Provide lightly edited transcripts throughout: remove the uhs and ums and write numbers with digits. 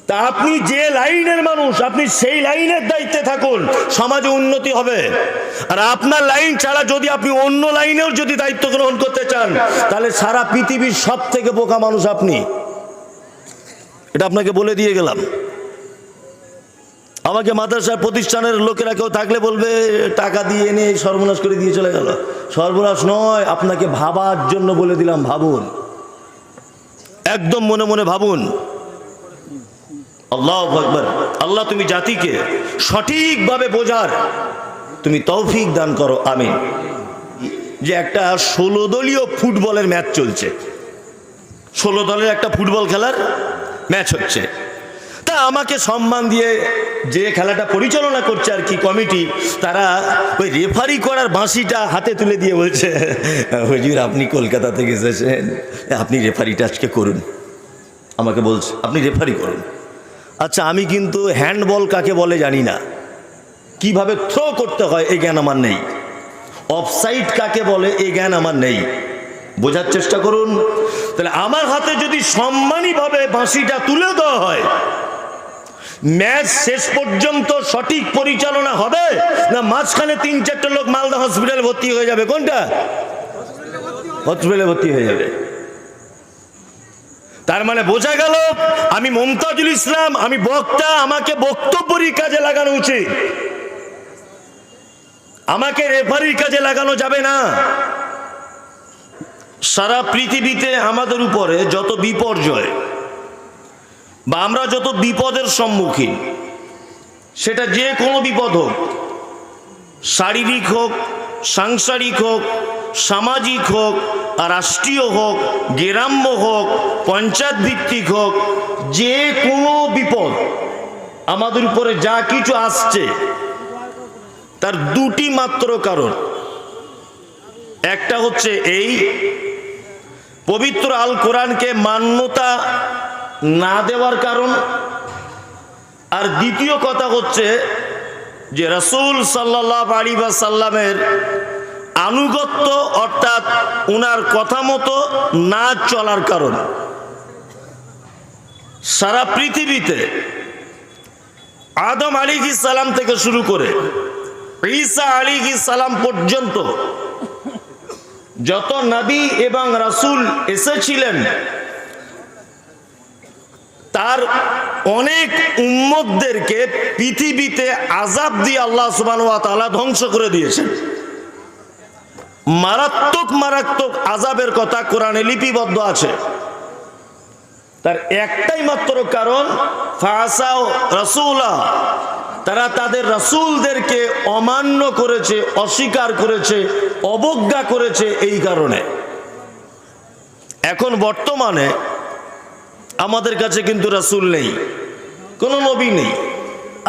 তা আপনি যে লাইনের মানুষ, আপনি সেই লাইনের দায়িত্বে থাকুন, সমাজে উন্নতি হবে। আর আপনার লাইন ছাড়া যদি আপনি অন্য লাইনেও যদি দায়িত্ব গ্রহণ করতে চান, তাহলে সারা পৃথিবীর সব থেকে বোকা মানুষ আপনি। এটা আপনাকে বলে দিয়ে গেলাম। আমাকে মাদ্রাসা প্রতিষ্ঠানের লোকেরা কেউ থাকলে বলবে টাকা দিয়ে এনে সর্বনাশ করে দিয়ে চলে গেল। সর্বনাশ নয়, আপনাকে ভাবার জন্য বলে দিলাম, ভাবুন, একদম মনে মনে ভাবুন। আল্লাহু আকবার। আল্লাহ তুমি জাতিকে সঠিকভাবে বোঝার তুমি তৌফিক দান করো, আমিন। যে একটা 16 দলীয় ফুটবলের ম্যাচ চলছে, 16 দলের একটা ফুটবল খেলার ম্যাচ হচ্ছে। তা আমাকে সম্মান দিয়ে যে খেলাটা পরিচালনা করছে আর কি কমিটি, তারা ওই রেফারি করার বাঁশিটা হাতে তুলে দিয়ে বলছে, হুজুর আপনি কলকাতা থেকে এসেছেন, আপনি রেফারিটা আজকে করুন। আমাকে বলছে আপনি রেফারি করুন। আচ্ছা, আমি কিন্তু হ্যান্ডবল কাকে বলে জানি না, কিভাবে থ্রো করতে হয় এই জ্ঞান আমার নেই, অফসাইড কাকে বলে এই জ্ঞান আমার নেই। বোঝার চেষ্টা করুন। তাহলে আমার হাতে যদি সম্মানীভাবে বাঁশিটা তুলে দেওয়া হয়, ম্যাচ শেষ পর্যন্ত সঠিক পরিচালনা হবে না মাঝখানে 3-4টা লোক মালদা হসপিটালে ভর্তি হয়ে যাবে? কোনটা? হসপিটালে ভর্তি হয়ে যাবে। তার মানে বোঝা গেল আমি মমতাজুল ইসলাম, আমি বক্তা, আমাকে বক্তব্যের কাজে লাগানো উচিত, আমাকে রেফারির কাজে লাগানো যাবে না। সারা পৃথিবীতে আমাদের উপরে যত বিপর্যয় বা আমরা যত বিপদের সম্মুখীন, সেটা যে কোনো বিপদ হোক, শারীরিক হোক, সাংসারিক হোক, সামাজিক হোক, রাষ্ট্রীয় হোক, গ্রাম্য হোক, পঞ্চায়েত ভিত্তিক হোক, যে কোনো বিপদ আমাদের উপরে যা কিছু আসছে, তার দুটি মাত্র কারণ। একটা হচ্ছে এই পবিত্র আল কোরআনকে মান্যতা না দেওয়ার কারণ, আর দ্বিতীয় কথা হচ্ছে যে রাসূল সাল্লাল্লাহু আলাইহি ওয়াসাল্লামের আনুগত্য, অর্থাৎ ওনার কথা মতো না চলার কারণ। সারা পৃথিবীতে আদম আলাইহিস সালাম থেকে শুরু করে ঈসা আলাইহিস সালাম পর্যন্ত যত নবী এবং রাসূল এসেছিলেন, তার অনেক উম্মতদেরকে পৃথিবীতে আযাব দিয়ে আল্লাহ সুবহানাহু ওয়া তাআলা ধ্বংস করে দিয়েছেন। মারাত্মক মারাত্মক আযাবের কথা কোরআনে লিপিবদ্ধ আছে। তার একটাই মাত্র কারণ, ফাসাও রাসূলা, তারা তাদের রাসূলদেরকে অমান্য করেছে, অস্বীকার করেছে, অবজ্ঞা করেছে। এই কারণে এখন বর্তমানে আমাদের কাছে কিন্তু রাসূল নেই, কোনো নবী নেই।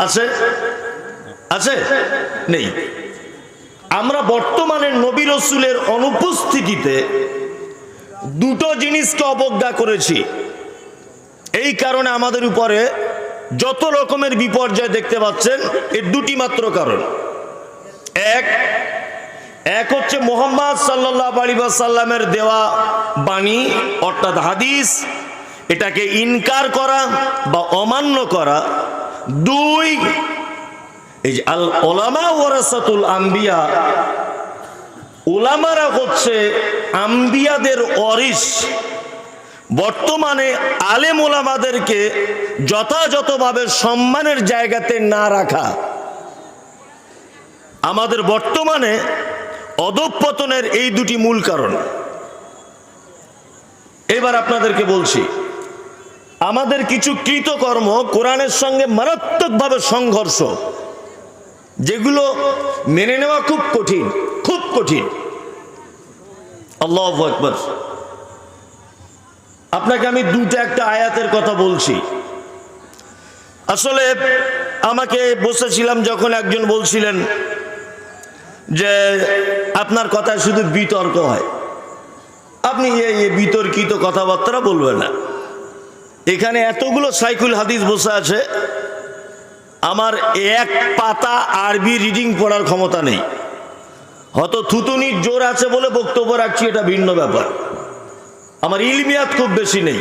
আছে? আছে? নেই। আমরা বর্তমানে নবী রাসূলের অনুপস্থিতিতে দুটো জিনিসকে অবজ্ঞা করেছি। এই কারণে আমাদের উপরে যত রকমের বিপর্যয় দেখতে পাচ্ছেন, এর দুটি মাত্র কারণ। এক হচ্ছে মুহাম্মদ সাল্লাল্লাহু আলাইহি ওয়াসাল্লামের দেওয়া বাণী অর্থাৎ হাদিস, এটাকে ইনকার করা বা অমান্য করা। দুই, এই যে আল উলামা ওয়ারাসাতুল আম্বিয়া, উলামারা হচ্ছে আম্বিয়াদের ওয়ারিস। বর্তমানে আলেম ওলামাদেরকে যথাযথভাবে সম্মানের জায়গাতে না রাখা আমাদের বর্তমানে অধঃপতনের এই দুটি মূল কারণ। এবার আপনাদেরকে বলছি, আমাদের কিছু কৃতকর্ম কোরআনের সঙ্গে মারাত্মকভাবে সংঘর্ষ, যেগুলো মেনে নেওয়া খুব কঠিন, খুব কঠিন। আল্লাহু আকবার। আপনাকে আমি একটা আয়াতের কথা বলছি। আসলে আমাকে বসেছিলাম যখন একজন বলছিলেন যে আপনার কথায় শুধু বিতর্ক হয়, আপনি এই বিতর্কিত কথাবার্তা বলবেন না। এখানে এতগুলো সাইকুল হাদিস বসে আছে, আমার এক পাতা আরবি রিডিং পড়ার ক্ষমতা নেই। হয়তো থুতুনির জোর আছে বলে বক্তব্য রাখছি, এটা ভিন্ন ব্যাপার। আমার ইলমিয়াত খুব বেশি নেই।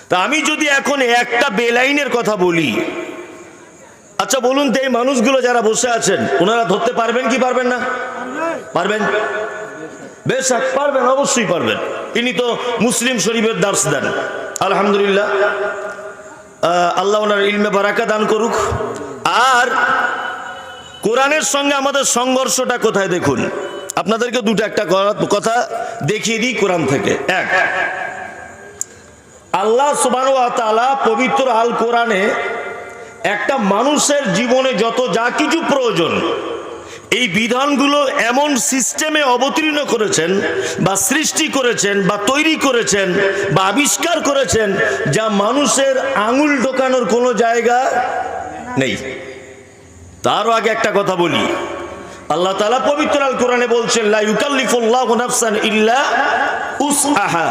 তা আমি যদি এখন একটা বেলাইনের কথা বলি, আচ্ছা বলুন তো এই মানুষগুলো যারা বসে আছেন ওনারা ধরতে পারবেন কি পারবেন না? পারবেন, বেশ পারবেন, অবশ্যই পারবেন। ইনি তো মুসলিম শরীফের দার্স দেন, আলহামদুলিল্লাহ, আল্লাহ ওনার ইলমে বারাকা দান করুক। আর কোরআনের সঙ্গে আমাদের সংঘর্ষটা কোথায় দেখুন, আপনাদেরকে একটা কথা দেখিয়ে দিই কোরআন থেকে। এক, আল্লাহ সুবহানাহু ওয়া তাআলা পবিত্র আল কোরআনে একটা মানুষের জীবনে যত যা কিছু প্রয়োজন এই বিধানগুলো এমন সিস্টেমে অবতীর্ণ করেছেন বা সৃষ্টি করেছেন বা তৈরি করেছেন বা আবিষ্কার করেছেন যা মানুষের আঙুল ঢোকানোর কোনো জায়গা নেই। তারও আগে একটা কথা বলি, আল্লাহ তাআলা পবিত্র আল কোরআনে বলছেন লা ইউকাল্লিফুল্লাহু নাফসান ইল্লা উসআহা।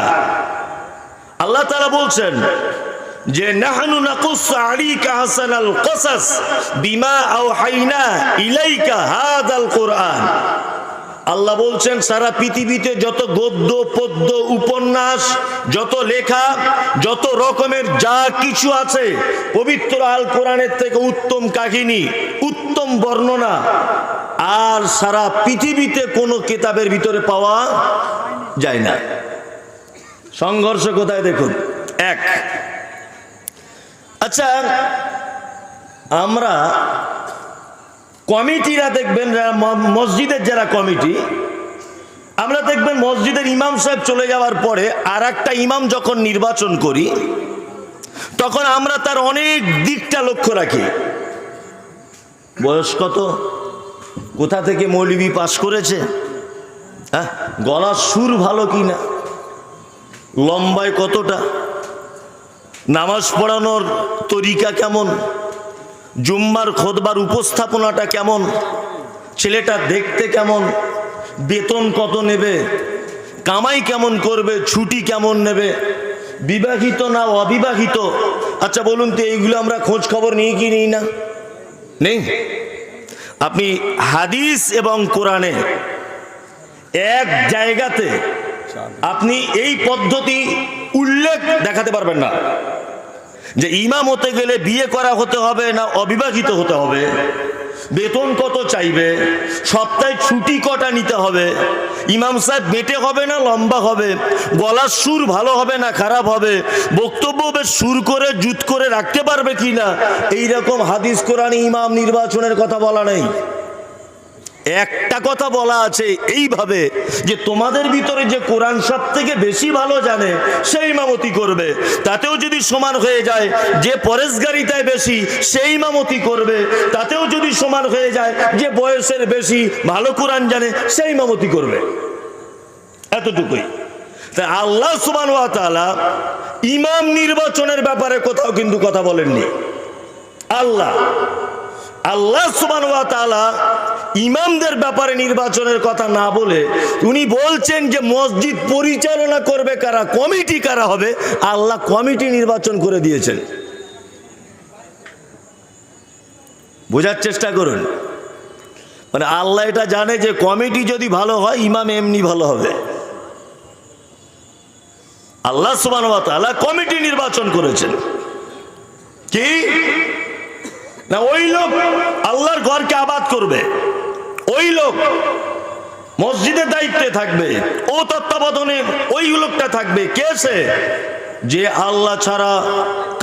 আল্লাহ তাআলা বলছেন যে নাহনু নাকুসসু আলাইকা আহসানাল কসাস বিমা আওহাইনা ইলাইকা হাযাল কোরআন। আল্লাহ বলছেন সারা পৃথিবীতে যত গদ্য পদ্য উপন্যাস, যত লেখা, যত রকমের যা কিছু আছে পবিত্র আল কোরআনের থেকে উত্তম কাহিনী, উত্তম বর্ণনা আর সারা পৃথিবীতে কোনো কিতাবের ভিতরে পাওয়া যায় না। সংঘর্ষ কোথায় দেখুন। এক, আচ্ছা আমরা কমিটিরা দেখবেন, মসজিদের যারা কমিটি, আমরা দেখবেন মসজিদের ইমাম সাহেব চলে যাওয়ার পরে আর একটা ইমাম যখন নির্বাচন করি তখন আমরা তার অনেক দিকটা লক্ষ্য রাখি। বয়স কত, কোথা থেকে মৌলবি পাস করেছে, হ্যাঁ, গলার সুর ভালো কিনা, লম্বায় কতটা, নামাজ পড়ানোর তরিকা কেমন, জুম্মার খুতবার উপস্থাপনাটা কেমন, ছেলেটা দেখতে কেমন, বেতন কত নেবে, কামাই কেমন করবে, ছুটি কেমন নেবে, বিবাহিত না অবিবাহিত। আচ্ছা বলুন তো এইগুলো আমরা খোঁজ খবর নিয়ে কি নিই না? নেই। আপনি হাদিস এবং কোরআনে এক জায়গাতে আপনি এই পদ্ধতি উল্লেখ দেখাতে পারবেন না যে ইমাম হতে গেলে বিয়ে করা হতে হবে না অবিবাহিত হতে হবে, বেতন কত চাইবে, সপ্তাহে ছুটি কটা নিতে হবে, ইমাম সাহেব বেটে হবে না লম্বা হবে, গলার সুর ভালো হবে না খারাপ হবে, বক্তব্য বেশ সুর করে জুত করে রাখতে পারবে কিনা, এইরকম হাদিস কোরআনে ইমাম নির্বাচনের কথা বলা নেই। একটা কথা বলা আছে এইভাবে যে তোমাদের ভিতরে যে কোরআন সব থেকে বেশি ভালো জানে সেই ইমামতি করবে, তাতেও যদি সমান হয়ে যায় যে পরেশগারিতায় বেশি সেই ইমামতি করবে, তাতেও যদি সমান হয়ে যায় যে বয়সের বেশি ভালো কোরআন জানে সেই ইমামতি করবে। এতটুকুই। তাই আল্লাহ সুবহানাহু ওয়া তাআলা ইমাম নির্বাচনের ব্যাপারে কোথাও কিন্তু কথা বলেননি। আল্লাহ সুবহানাহু ওয়া তাআলা ইমামদের ব্যাপারে নির্বাচনের কথা না বলে উনি বলছেন যে মসজিদ পরিচালনা করবে কারা, কমিটি কারা হবে, আল্লাহ কমিটি নির্বাচন করে দিয়েছেন। বোঝার চেষ্টা করুন, মানে আল্লাহ এটা জানে যে কমিটি যদি ভালো হয় ইমাম এমনি ভালো হবে। আল্লাহ সুবহানাহু ওয়া তাআলা কমিটি নির্বাচন করেছেন। কি না, ওই লোক আল্লাহর ঘরকে আবাদ করবে, ওই লোক মসজিদের দায়িত্বে থাকবে, ও তত্ত্বাবধানে ওই লোকটা থাকবে। কে সে? যে আল্লাহ ছাড়া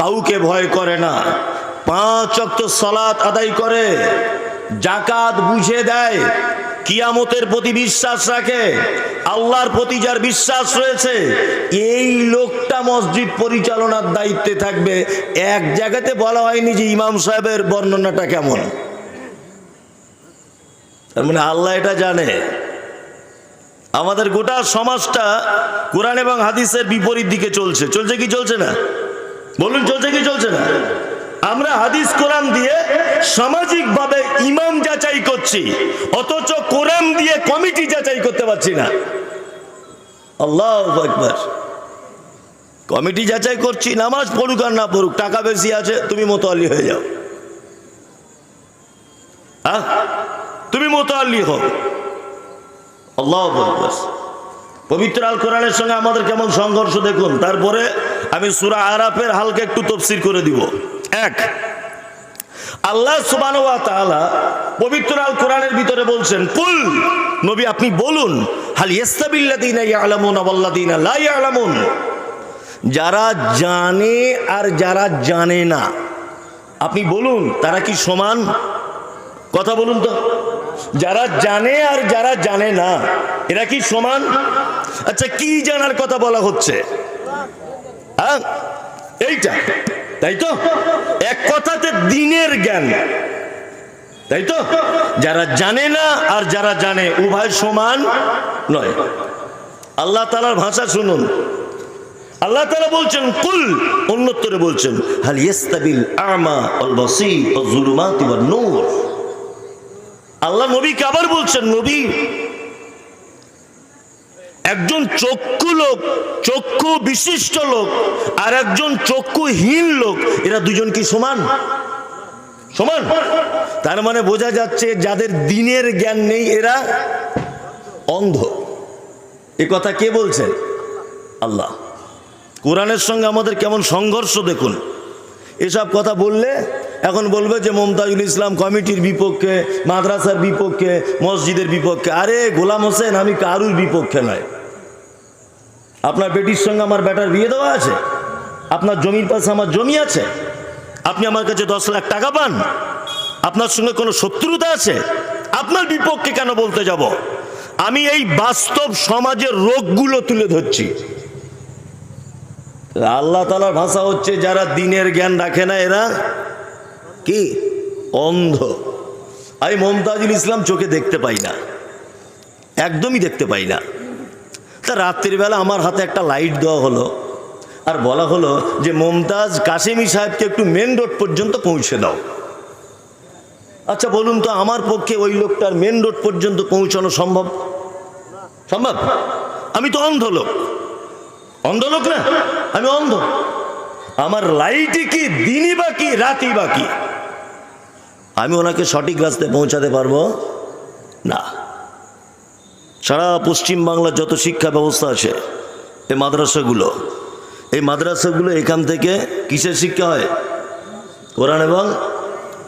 কাউকে ভয় করে না, 5 ওয়াক্ত সালাত আদায় করে, যাকাত বুঝে দেয়, কিয়ামতের প্রতি বিশ্বাস রাখে, আল্লাহর প্রতি যার বিশ্বাস রয়েছে, এই লোকটা মসজিদ পরিচালনার দায়িত্বে থাকবে। এক জায়গাতে বলা হয়নি যে ইমাম সাহেবের বর্ণনাটা কেমন। তার মানে আল্লাহ এটা জানে। আমাদের গোটা সমাজটা কোরআন এবং হাদিসের বিপরীত দিকে চলছে। চলছে কি চলছে না? বলুন, চলছে কি চলছে না? আমরা হাদিস কোরআন দিয়ে সামাজিকভাবে ইমাম যাচাই করছি, অথচ কোরআন দিয়ে কমিটি যাচাই করতে পারছি না। আল্লাহু আকবার। কমিটি যাচাই করছি, নামাজ পড়ুক আর না পড়ুক, টাকা বেশি আছে তুমি মোতাল্লি হয়ে যাও, হ্যাঁ তুমি মোতাল্লি হও। আল্লাহু আকবার। পবিত্র আল কোরআনের সঙ্গে আমাদের কেমন সংঘর্ষ দেখুন। তারপরে আমি সূরা আরাফের হালকা একটু তাফসীর করে দিব। এক, আল্লাহ সুবহানাহু ওয়া তাআলা পবিত্র আল কোরআনের ভিতরে বলছেন, কুল, নবী আপনি বলুন, হাল ইয়াস্তাবিল্লাযীনা ইয়ালামুনা ওয়াল্লাযীনা লা ইয়ালামুন, যারা জানে আর যারা জানে না, আপনি বলুন তারা কি সমান? কথা বলুন তো, যারা জানে আর যারা জানে না এরা কি সমান? আচ্ছা, কি জানার কথা বলা হচ্ছে? হ্যাঁ, এইটা, তাই তো? এক কথাতে দ্বীনের জ্ঞান, তাই তো? যারা জানে না আর যারা জানে উভয় সমান নয়। আল্লাহ তাআলার ভাষা শুনুন। আল্লাহ তাআলা বলছেন কুল, অন্যত্তরে বলছেন হাল ইয়াস্তাবিল আ'মা ওয়াল বাসীর ওয়াজ যুলুমাতি ওয়ান নূর। আল্লাহ নবীকে আবার বলছেন, নবী একজন চক্ষু লোক, চক্ষু বিশিষ্ট লোক আর একজন চক্ষুহীন লোক, এরা দুজন কি সমান? সমান। তার মানে বোঝা যাচ্ছে যাদের দ্বীনের জ্ঞান নেই এরা অন্ধ। এ কথা কে বলছেন? আল্লাহ। কোরআনের সঙ্গে আমাদের কেমন সংঘর্ষ দেখুন। এসব কথা বললে এখন বলবে যে মমতাজুল ইসলাম কমিটির বিপক্ষে, মাদ্রাসার বিপক্ষে, মসজিদের বিপক্ষে। আরে গোলাম হোসেন, আমি কারুর বিপক্ষে নয়। আপনার বেটির সঙ্গে আমার বেটার বিয়ে দেওয়া আছে, আপনার জমির পাশে আমার জমি আছে, আপনি আমার কাছে 10 লাখ টাকা পান, আপনার সঙ্গে কোনো শত্রুতা আছে, আপনার বিপক্ষে কেন বলতে যাব? আমি এই বাস্তব সমাজের রোগগুলো তুলে ধরছি। আল্লাহ তাআলার ভাষা হচ্ছে যারা দ্বীনের জ্ঞান রাখে না এরা কি? অন্ধ। আমি মমতাজুল ইসলাম চোখে দেখতে পাই না, একদমই দেখতে পাই না। তা রাত্রিবেলা আমার হাতে একটা লাইট দেওয়া হলো আর বলা হলো যে মমতাজ কাসেমি সাহেবকে একটু মেন রোড পর্যন্ত পৌঁছে দাও। আচ্ছা বলুন তো, আমার পক্ষে ওই লোকটার মেন রোড পর্যন্ত পৌঁছানো সম্ভব? সম্ভব? আমি তো অন্ধ লোক। অন্ধ লোক না, আমি অন্ধ। আমার লাইটই কি দিনই বাকি রাতই বাকি? আমি ওনাকে সঠিক রাস্তায় পৌঁছাতে পারবো না। সারা পশ্চিম বাংলার যত শিক্ষা ব্যবস্থা আছে, এই মাদ্রাসাগুলো এখান থেকে কিসের শিক্ষা হয়? কোরআন এবং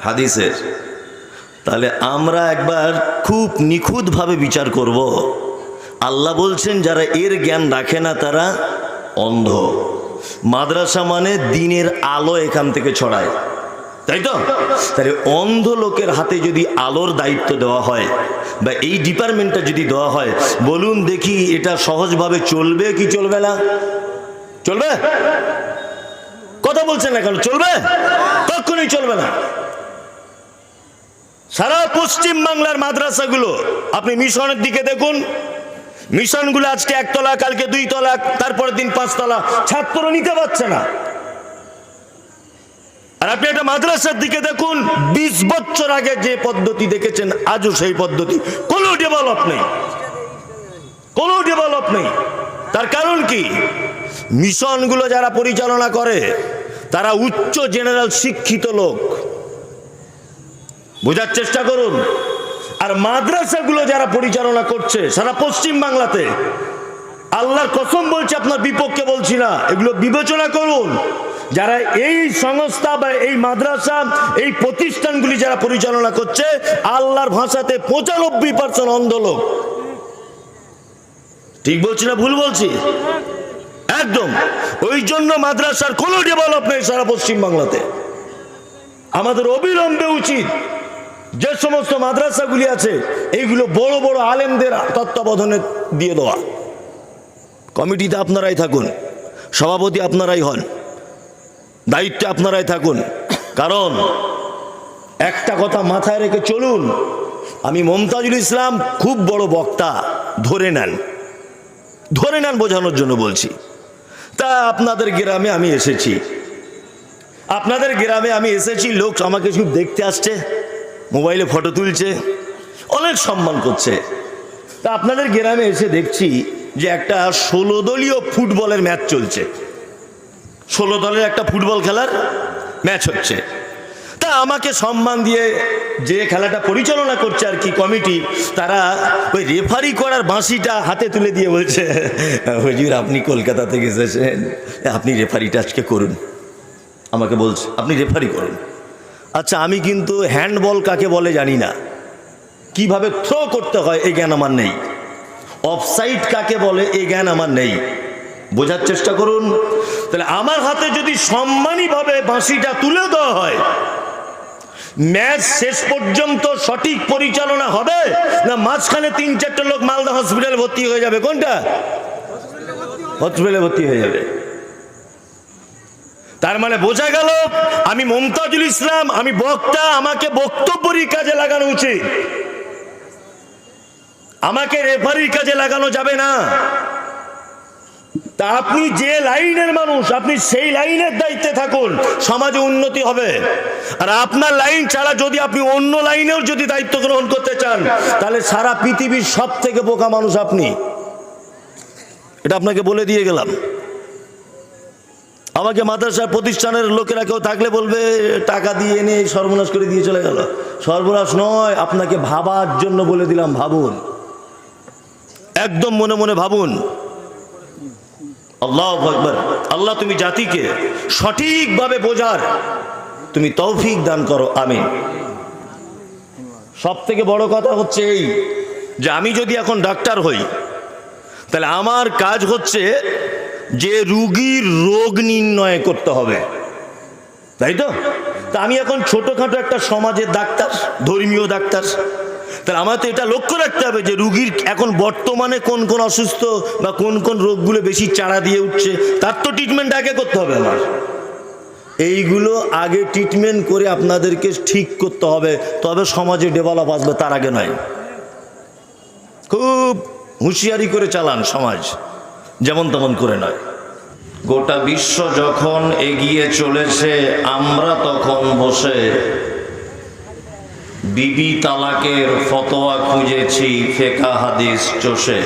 হাদিসের। তাহলে আমরা একবার খুব নিখুঁতভাবে বিচার করব। আল্লাহ বলছেন যারা এর জ্ঞান রাখে না তারা অন্ধ। মাদ্রাসা মানে দ্বীনের আলো এখান থেকে ছড়ায়, তাই তো? তাহলে অন্ধ লোকের হাতে যদি আলোর দায়িত্ব দেওয়া হয় বা এই ডিপার্টমেন্টটা যদি দেওয়া হয়, বলুন দেখি এটা সহজভাবে চলবে কি চলবে না? চলবে? কথা বলছেন না কেন? চলবে? কখনোই চলবে না। সারা পশ্চিম বাংলার মাদ্রাসাগুলো আপনি মিশনের দিকে দেখুন। মিশনগুলো আজকে 1 তলা, কালকে 2 তলা, তারপরের দিন 5 তলা, ছাত্র নিতে পারছে না। আর আপনি একটা মাদ্রাসার দিকে দেখুন, 20 বছর আগে যে পদ্ধতি দেখেছেন আজও সেই পদ্ধতি, কোনো ডেভেলপ নেই, কোনো ডেভেলপ নেই। তার কারণ কি? মিশনগুলো যারা পরিচালনা করে তারা উচ্চ জেনারেল শিক্ষিত লোক, বোঝার চেষ্টা করুন। আর মাদ্রাসাগুলো যারা পরিচালনা করছে সারা পশ্চিম বাংলাতে, আল্লাহর কসম বলছি, আপনার বিপক্ষে বলছি না, এগুলো বিবেচনা করুন। যারা এই সংস্থা বা এই মাদ্রাসা, এই প্রতিষ্ঠানগুলি যারা পরিচালনা করছে, আল্লাহর ভাষাতে 95% অন্ধ লোক। ঠিক বলছি না ভুল বলছি? একদম। ওই জন্য মাদ্রাসার কোনো ডেভেলপ নেই সারা পশ্চিম বাংলাতে। আমাদের অবিলম্বে উচিত যে সমস্ত মাদ্রাসাগুলি আছে এইগুলো বড় বড় আলেমদের তত্ত্বাবধানে দিয়ে দেওয়া। কমিটিতে আপনারাই থাকুন, সভাপতি আপনারাই হন, দায়িত্বে আপনারাই থাকুন। কারণ একটা কথা মাথায় রেখে চলুন, আমি মমতাজুল ইসলাম খুব বড় বক্তা ধরে নেন বোঝানোর জন্য বলছি। তা আপনাদের গ্রামে আমি এসেছি, লোক আমাকে শুধু দেখতে আসছে, মোবাইলে ফটো তুলছে, অনেক সম্মান করছে। তা আপনাদের গ্রামে এসে দেখছি যে একটা 16 দলীয় ফুটবলের ম্যাচ চলছে। 16 দলের একটা ফুটবল খেলার ম্যাচ হচ্ছে। তা আচ্ছা, আমাকে সম্মান দিয়ে যে খেলাটা পরিচালনা করছে আর কি কমিটি, তারা ওই রেফারি করার বাঁশিটা হাতে তুলে দিয়ে বলছে, হুজুর আপনি কলকাতা থেকে এসেছেন, আপনি রেফারিটা আজকে করুন। আমাকে বলছে আপনি রেফারি করুন। আচ্ছা, আমি কিন্তু হ্যান্ডবল কাকে বলে জানি না, কিভাবে থ্রো করতে হয় এই জ্ঞান আমার নেই, অফসাইড কাকে বলে এই জ্ঞান আমার নেই। বোঝার চেষ্টা করুন। তাহলে আমার হাতে যদি সম্মানীভাবে বাঁশিটা তুলে দেওয়া হয়, ম্যাচ শেষ পর্যন্ত সঠিক পরিচালনা হবে না মাঝখানে 3-4টে লোক মালদা হসপিটালে ভর্তি হয়ে যাবে? কোনটা? হসপিটালে ভর্তি হয়ে যাবে। তার মানে বোঝা গেল আমি মমতাজুল ইসলাম, আমি বক্তা, আমাকে বক্তব্যের কাজে লাগানো উচিত, আমাকে রেফারির কাজে লাগানো যাবে না। তা আপনি যে লাইনের মানুষ, আপনি সেই লাইনের দায়িত্বে থাকুন, সমাজে উন্নতি হবে। আর আপনার লাইন ছাড়া যদি আপনি অন্য লাইনেও যদি দায়িত্ব গ্রহণ করতে চান, তাহলে সারা পৃথিবীর সব থেকে বোকা মানুষ আপনি। এটা আপনাকে বলে দিয়ে গেলাম। আমাকে মাদ্রাসা প্রতিষ্ঠানের লোকেরা কেউ থাকলে বলবে টাকা দিয়ে এনে সর্বনাশ করে দিয়ে চলে গেল। সর্বনাশ নয়, আপনাকে ভাবার জন্য বলে দিলাম, ভাবুন, একদম মনে মনে ভাবুন। আল্লাহু আকবার। আল্লাহ তুমি জাতিকে সঠিকভাবে বোঝার তুমি তৌফিক দান করো, আমিন। সব থেকে বড় কথা হচ্ছে এই যে আমি যদি এখন ডাক্তার হই, তাহলে আমার কাজ হচ্ছে যে রুগীর রোগ নির্ণয় করতে হবে, তাই তো? তা আমি এখন ছোটখাটো একটা সমাজের ডাক্তার, ধর্মীয় ডাক্তার, তাহলে আমার তো এটা লক্ষ্য রাখতে হবে যে রুগীর এখন বর্তমানে কোন কোন অসুস্থ বা কোন কোন রোগগুলো বেশি চাড়া দিয়ে উঠছে, তার তো ট্রিটমেন্ট আগে করতে হবে আমার। এইগুলো আগে ট্রিটমেন্ট করে আপনাদেরকে ঠিক করতে হবে, তবে সমাজে ডেভেলপ আসবে, তার আগে নয়। খুব হুঁশিয়ারি করে চালান সমাজ, যেমন তেমন করে নয়। গোটা বিশ্ব যখন এগিয়ে চলেছে, আমরা তখন বসে বিবি তালাকের ফতোয়া খুঁজেছি ফিকহ হাদিস চষে।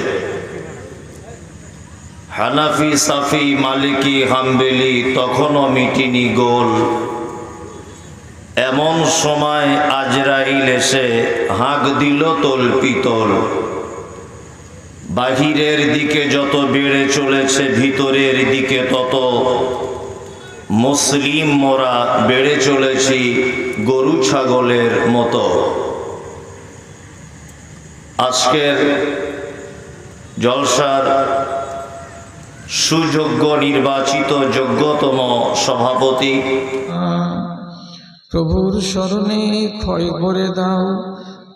হানাফি, সাফি, মালিকি, হাম্বলি তখনও মিটিনি গোল। এমন সময় আজরাইল এসে হাঁক দিল তল্পিতল। বাহিরের দিকে যত বেড়ে চলেছে, ভিতরের দিকে তত মুসলিম মোরা বেড়ে চলেছি গরু ছাগলের মতো। আজকের জলসার সুযোগ্য নির্বাচিত যোগ্যতম সভাপতি, প্রভুর শরণে ক্ষয় করে দাও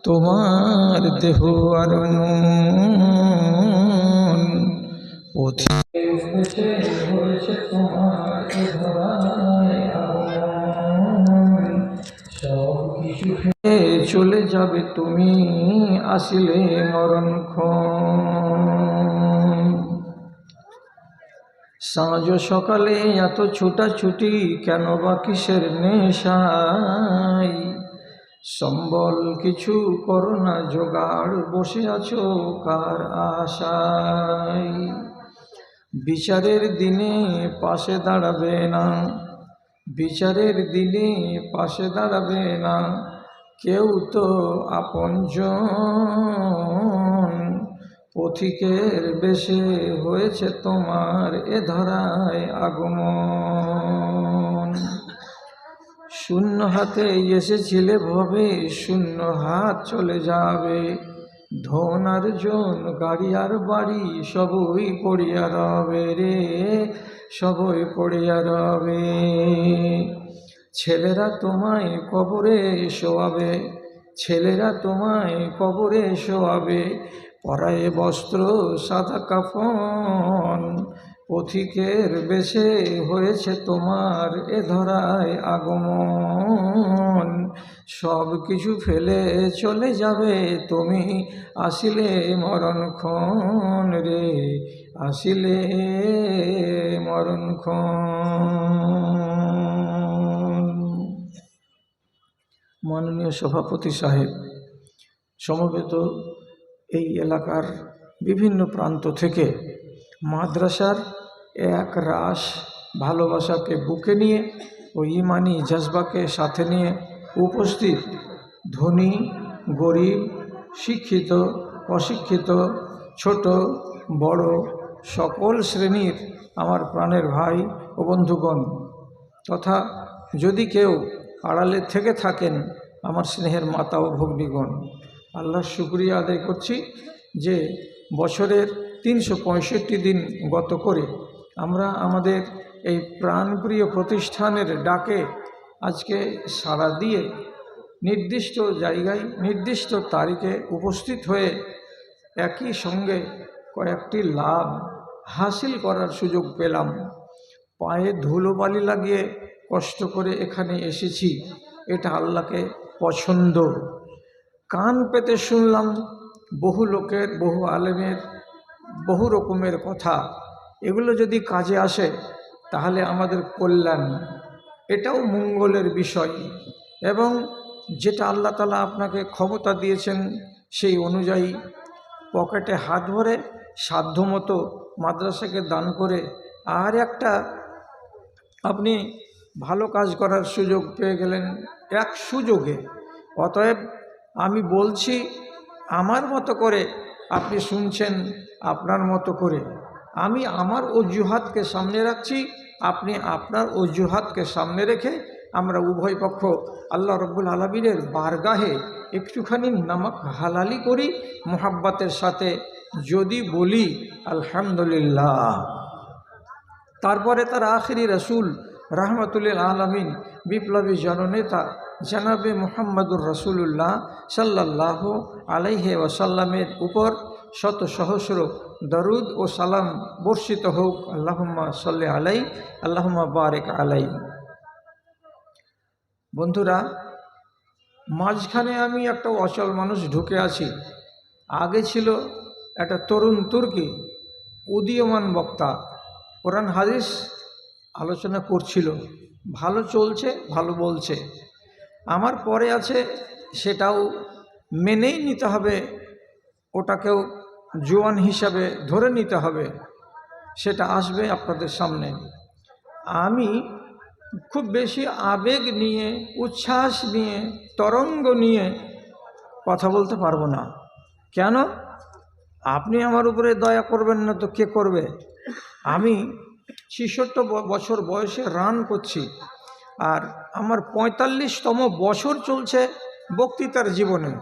তোমার দেহ আর মন। পথিকে এসেছে হয়েছে তোমার ধরায় আগমন। সব কিছু ফেলে চলে যাবে তুমি, আসিলে মরণক্ষণ। সাঁঝ সকালে এত ছোটাছুটি কেন বা কিসের নেশায়? সম্বল কিছু করো না জোগাড়, বসে আছো কার আশায়? বিচারের দিনে পাশে দাঁড়াবে না, বিচারের দিনে পাশে দাঁড়াবে না কেউ তো আপনজন। পথিকের বেশে হয়েছে তোমার এ ধরায় আগমন। শূন্য হাতে এসেছিলে ভবে, শূন্য হাত চলে যাবে। ধন আর জন, গাড়ি আর বাড়ি সবই পড়িয়া রবে রে, সবই পড়িয়া রবে। ছেলেরা তোমায় কবরে শোয়াবে, ছেলেরা তোমায় কবরে শোয়াবে। পরায়ে বস্ত্র সাদা কাফন, পথিকের বেশে হয়েছে তোমার এ ধরায় আগমন। সব কিছু ফেলে চলে যাবে তুমি, আসিলে মরণক্ষণ রে, আসিলে মরণক্ষণ। মাননীয় সভাপতি সাহেব, সমবেত এই এলাকার বিভিন্ন প্রান্ত থেকে মাদ্রাসার এক রাশ ভালোবাসাকে বুকে নিয়ে ও ইমানি জজবাকে সাথে নিয়ে উপস্থিত ধনী গরিব, শিক্ষিত অশিক্ষিত, ছোট বড় সকল শ্রেণীর আমার প্রাণের ভাই ও বন্ধুগণ, তথা যদি কেউ আড়ালে থেকে থাকেন আমার স্নেহের মাতা ও ভগ্নীগণ, আল্লাহর শুকরিয়া আদায় করছি যে বছরের 365 দিন গত করে আমরা আমাদের এই প্রাণপ্রিয় প্রতিষ্ঠানের ডাকে আজকে সাড়া দিয়ে নির্দিষ্ট জায়গায় নির্দিষ্ট তারিখে উপস্থিত হয়ে একই সঙ্গে কয়েকটি লাভ হাসিল করার সুযোগ পেলাম। পায়ে ধুলোবালি লাগিয়ে কষ্ট করে এখানে এসেছি, এটা আল্লাহকে পছন্দ। কান পেতে শুনলাম বহু লোকের, বহু আলেমের বহু রকমের কথা, এগুলো যদি কাজে আসে তাহলে আমাদের কল্যাণ, এটাও মঙ্গলের বিষয়। এবং যেটা আল্লাহ তাআলা আপনাকে ক্ষমতা দিয়েছেন সেই অনুযায়ী পকেটে হাত ভরে সাধ্যমতো মাদ্রাসাকে দান করে আর একটা আপনি ভালো কাজ করার সুযোগ পেয়ে গেলেন এক সুযোগে। অতএব আমি বলছি আমার মতো করে, আপনি শুনছেন আপনার মতো করে। আমি আমার অজুহাতকে সামনে রাখছি, আপনি আপনার অজুহাতকে সামনে রেখে আমরা উভয় পক্ষ আল্লাহ রব্বুল আলামিনের বারগাহে একটুখানি নামাক হালালি করি মোহাব্বতের সাথে, যদি বলি আলহামদুলিল্লাহ। তারপরে তার আখিরি রসুল রাহমাতুল্লিল আলামিন বিপ্লবী জননেতা জনাবে মুহাম্মদুর রাসূলুল্লাহ সাল্লাল্লাহু আলাইহি ওয়াসাল্লামের উপর শত সহস্র দরুদ ও সালাম বর্ষিত হোক। আল্লাহুম্মা সাল্লি আলাই, আল্লাহুম্মা বারিক আলাই। বন্ধুরা, মাঝখানে আমি একটা অচল মানুষ ঢুকে আছি। আগে ছিল একটা তরুণ তুর্কি উদীয়মান বক্তা, কোরআন হাদিস আলোচনা করছিল, ভালো চলছে, ভালো বলছে। আমার পরে আছে, সেটাও মেনেই নিতে হবে, ওটাকেও জোয়ান হিসাবে ধরে নিতে হবে, সেটা আসবে আপনাদের সামনে। আমি খুব বেশি আবেগ নিয়ে, উচ্ছ্বাস নিয়ে, তরঙ্গ নিয়ে কথা বলতে পারবো না। কেন? আপনি আমার উপরে দয়া করবেন না তো কে করবে? আমি 66 বছর বয়সে রান করছি, আর আমার 45তম বছর চলছে বক্তৃতার জীবনে।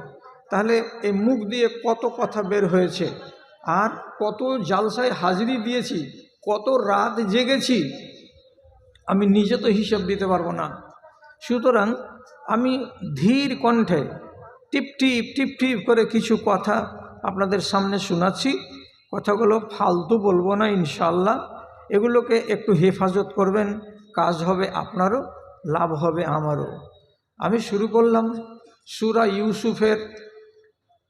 তাহলে এই মুখ দিয়ে কত কথা বের হয়েছে, আর কত জালসায় হাজিরি দিয়েছি, কত রাত জেগেছি, আমি নিজে তো হিসাব দিতে পারবো না। সুতরাং আমি ধীর কণ্ঠে টিপ টিপ টিপ টিপ করে কিছু কথা আপনাদের সামনে শোনাচ্ছি। কথাগুলো ফালতু বলবো না ইনশাআল্লাহ। এগুলোকে একটু হেফাজত করবেন, কাজ হবে আপনারও, লাভ হবে আমারও। আমি শুরু করলাম সূরা ইউসুফের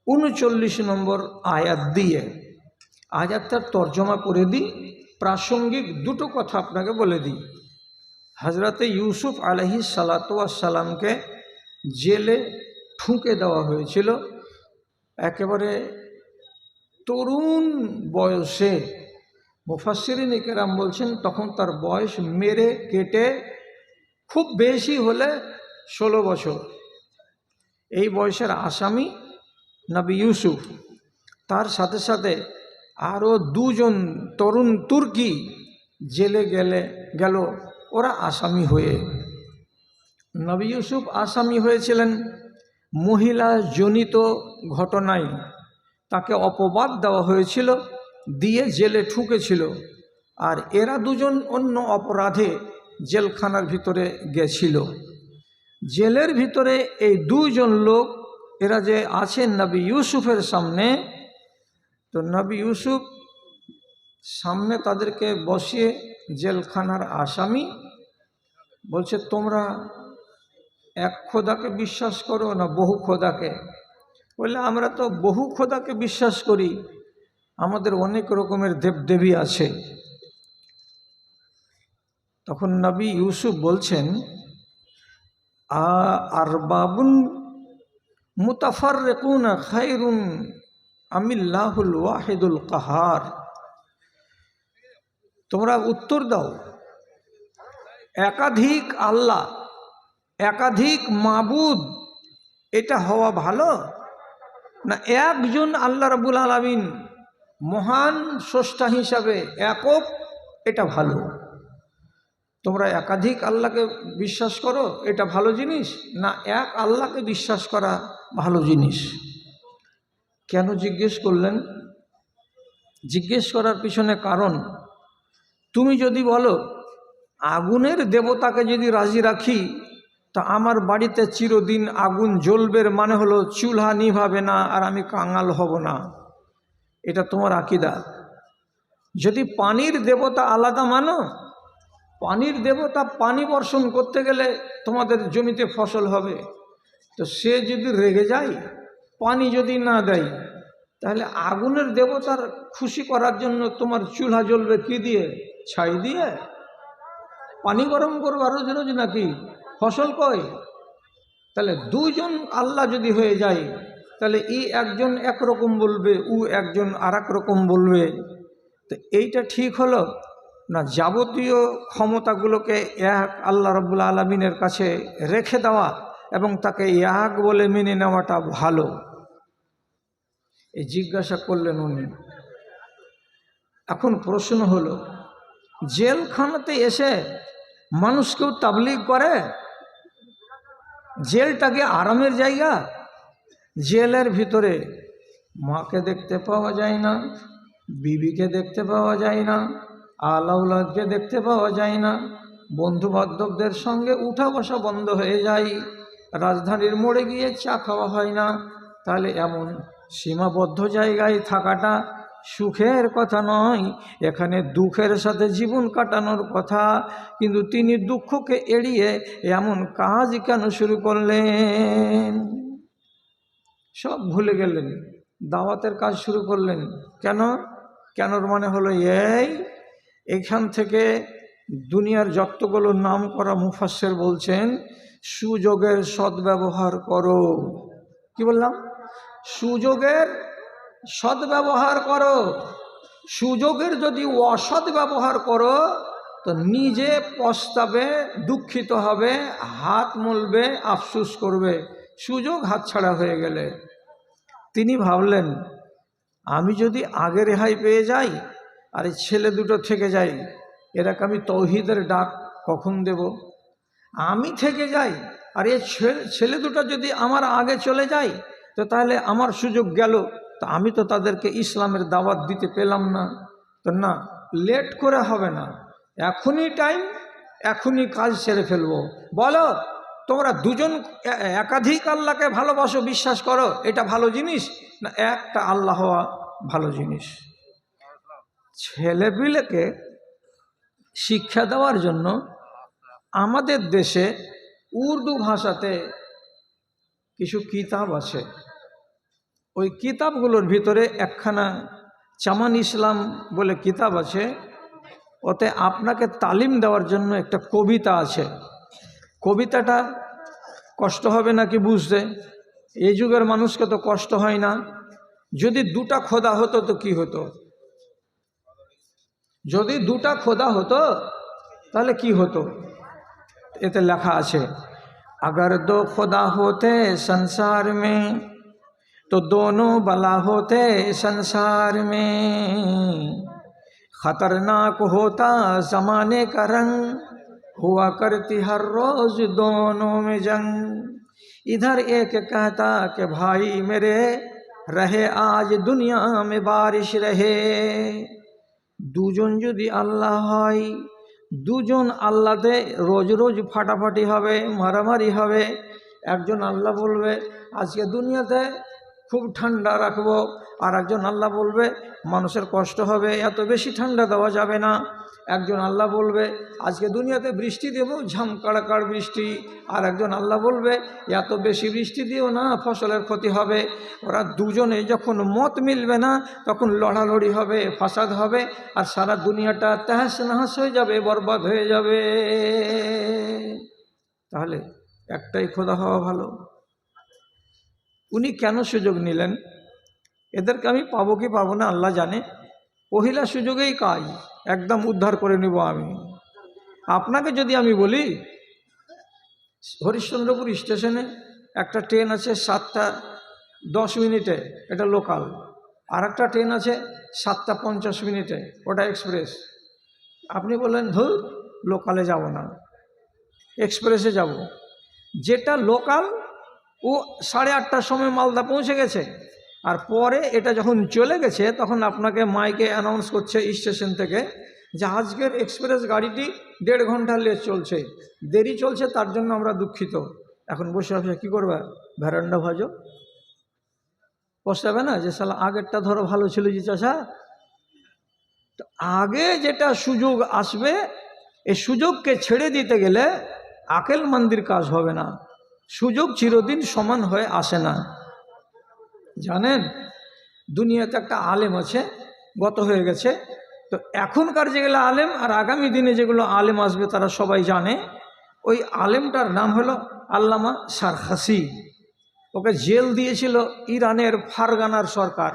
39 নম্বর আয়াত দিয়ে। আয়াতটার তর্জমা করে দিই, প্রাসঙ্গিক দুটো কথা আপনাকে বলে দিই। হজরতে ইউসুফ আলাইহিস সালাতু ওয়াস সালামকে জেলে ঠুকে দেওয়া হয়েছিল একেবারে তরুণ বয়সে। মুফাসসিরিন কেরাম বলছেন তখন তার বয়স মেরে কেটে খুব বেশি হলে 16 বছর। এই বয়সের আসামি নবী ইউসুফ, তার সাথে সাথে আরও 2 জন তরুণ তুর্কি জেলে গেল ওরা আসামি হয়ে। নবী ইউসুফ আসামি হয়েছিলেন মহিলা জনিত ঘটনায়, তাকে অপবাদ দেওয়া হয়েছিল, দিয়ে জেলে ঠুকেছিল। আর এরা 2 জন অন্য অপরাধে জেলখানার ভিতরে গেছিল। জেলের ভিতরে এই 2 জন লোক, এরা যে আছেন নবী ইউসুফের সামনে, তো নবী ইউসুফ সামনে তাদেরকে বসিয়ে, জেলখানার আসামি, বলছে তোমরা এক খোদাকে বিশ্বাস করো না বহু খোদাকে? বললে আমরা তো বহু খোদাকে বিশ্বাস করি, আমাদের অনেক রকমের দেবদেবী আছে। তখন নবী ইউসুফ বলছেন আরবাবুন মুতাফাররিকুনা খায়রুন আমিল্লাহুল ওয়াহিদুল কাহার। তোমরা উত্তর দাও, একাধিক আল্লাহ একাধিক মাবুদ এটা হওয়া ভালো, না একজন আল্লাহ রাব্বুল আলামিন মহান স্রষ্টা হিসাবে একক এটা ভালো? তোমরা একাধিক আল্লাহকে বিশ্বাস করো এটা ভালো জিনিস, না এক আল্লাহকে বিশ্বাস করা ভালো জিনিস? কেন জিজ্ঞেস করলেন? জিজ্ঞেস করার পিছনে কারণ, তুমি যদি বলো আগুনের দেবতাকে যদি রাজি রাখি তা আমার বাড়িতে চিরদিন আগুন জ্বলবে, মানে হলো চুলহা নিভাবে না আর আমি কাঙাল হব না, এটা তোমার আকীদা। যদি পানির দেবতা আলাদা মানো, পানির দেবতা পানি বর্ষণ করতে গেলে তোমাদের জমিতে ফসল হবে, তো সে যদি রেগে যায়, পানি যদি না দেয়, তাহলে আগুনের দেবতার খুশি করার জন্য তোমার চুলহা জ্বলবে কি দিয়ে? ছাই দিয়ে? পানি গরম করবা রোজ রোজ নাকি? ফসল কই? তাহলে দুজন আল্লাহ যদি হয়ে যায়, তাহলে ই একজন একরকম বলবে, ও একজন আর এক রকম বলবে, তো এইটা ঠিক হলো না? যাবতীয় ক্ষমতাগুলোকে এক আল্লাহ রাব্বুল আলামিনের কাছে রেখে দেওয়া এবং তাকে এক বলে মেনে নেওয়াটা ভালো? এই জিজ্ঞাসা করলেন উনি। এখন প্রশ্ন হলো, জেলখানাতে এসে মানুষ কেউ তাবলীগ করে? জেলটাকে আরামের জায়গা? জেলের ভিতরে মাকে দেখতে পাওয়া যায় না, বিবিকে দেখতে পাওয়া যায় না, আলাউলাদকে দেখতে পাওয়া যায় না, বন্ধু বান্ধবদের সঙ্গে উঠা বসা বন্ধ হয়ে যায়, রাজধানীর মোড়ে গিয়ে চা খাওয়া হয় না। তাহলে এমন সীমাবদ্ধ জায়গায় থাকাটা সুখের কথা নয়, এখানে দুঃখের সাথে জীবন কাটানোর কথা। কিন্তু তিনি দুঃখকে এড়িয়ে এমন কাজ কেন শুরু করলেন? সব ভুলে গেলেন, দাওয়াতের কাজ শুরু করলেন। কেন? কেনর মানে হলো এইখান থেকে দুনিয়ার যতগুলো নাম করা মুফাসসির বলছেন, সুযোগের সদ্ব্যবহার করো। কি বললাম? সুযোগের সদ্ব্যবহার করো। সুযোগের যদি অসৎ ব্যবহার করো তো নিজে পস্তাবে, দুঃখিত হবে, হাত মলবে, আফসোস করবে, সুযোগ হাতছাড়া হয়ে গেলে। তিনি ভাবলেন, আমি যদি আগে রেহাই পেয়ে যাই আর এই ছেলে দুটো থেকে যাই, এরাকে আমি তৌহিদের ডাক কখন দেব? আমি থেকে যাই আর এই ছেলে দুটো যদি আমার আগে চলে যায়, তো তাহলে আমার সুযোগ গেল, তো আমি তো তাদেরকে ইসলামের দাওয়াত দিতে পেলাম না। তো না, লেট করে হবে না, এখনই টাইম, এখনই কাজ সেরে ফেলবো। বলো, তোমরা দুজন একাধিক আল্লাহকে ভালোবাসো, বিশ্বাস করো, এটা ভালো জিনিস, না একটা আল্লাহ হওয়া ভালো জিনিস? ছেলেপিলেকে শিক্ষা দেওয়ার জন্য আমাদের দেশে উর্দু ভাষাতে কিছু কিতাব আছে। ওই কিতাবগুলোর ভিতরে একখানা চামান ইসলাম বলে কিতাব আছে, ওতে আপনাকে তালিম দেওয়ার জন্য একটা কবিতা আছে। কবিতাটা কষ্ট হবে নাকি বুঝতে? এই যুগের মানুষকে তো কষ্ট হয় না। যদি দুটা খোদা হতো তো কি হতো? যদি দুটা খোদা হতো তাহলে কি হতো? এতে লেখা আছে, अगर दो खुदा होते संसार में तो दोनों बला होते संसार में, खतरनाक होता जमाने का रंग, हुआ करती हर रोज दोनों में जंग। इधर एक कहता कि भाई मेरे, रहे आज दुनिया में बारिश रहे। দুজন যদি আল্লাহ হয়, দুজন আল্লাহতে রোজ রোজ ফাটাফাটি হবে, মারামারি হবে। একজন আল্লাহ বলবে আজকে দুনিয়াতে খুব ঠান্ডা রাখবো, আর একজন আল্লাহ বলবে মানুষের কষ্ট হবে, এত বেশি ঠান্ডা দেওয়া যাবে না। একজন আল্লাহ বলবে আজকে দুনিয়াতে বৃষ্টি দেব, ঝামকাড়াকাড় বৃষ্টি, আর একজন আল্লাহ বলবে এত বেশি বৃষ্টি দিও না, ফসলের ক্ষতি হবে। ওরা দুজনে যখন মত মিলবে না, তখন লড়ালড়ি হবে, ফাসাদ হবে, আর সারা দুনিয়াটা তাহাস নাহাস হয়ে যাবে, বরবাদ হয়ে যাবে। তাহলে একটাই খোদা হওয়া ভালো? উনি কেন সুযোগ নিলেন? এদেরকে আমি পাবো কি পাবো না আল্লাহ জানে। পহিলা সুযোগেই কাজ একদম উদ্ধার করে নিব আমি। আপনাকে যদি আমি বলি হরিশ্চন্দ্রপুর স্টেশনে একটা ট্রেন আছে 7:10 এটা লোকাল, আর একটা ট্রেন আছে 7:50 ওটা এক্সপ্রেস। আপনি বললেন ধুর লোকালে যাব না, এক্সপ্রেসে যাব। যেটা লোকাল ও 8:30টার সময় মালদা পৌঁছে গেছে, আর পরে এটা যখন চলে গেছে তখন আপনাকে মাইকে অ্যানাউন্স করছে স্টেশন থেকে যে আজকের এক্সপ্রেস গাড়িটি 1.5 ঘন্টা লেট চলছে, দেরি চলছে, তার জন্য আমরা দুঃখিত। এখন বসে বসে কী করবে? ভ্যারান্ডা ভাজো, পোষাবে না যে শালা আগেরটা ধরো ভালো ছিল জি চাষা। তো আগে যেটা সুযোগ আসবে, এই সুযোগকে ছেড়ে দিতে গেলে আকেলমন্দির কাজ হবে না। সুযোগ চিরদিন সমান হয়ে আসে না। জানেন দুনিয়াতে একটা আলেম আছে, গত হয়ে গেছে। তো এখনকার যেগুলো আলেম আর আগামী দিনে যেগুলো আলেম আসবে তারা সবাই জানে। ওই আলেমটার নাম হলো আল্লামা সারখাসি। ওকে জেল দিয়েছিল ইরানের ফারগানার সরকার।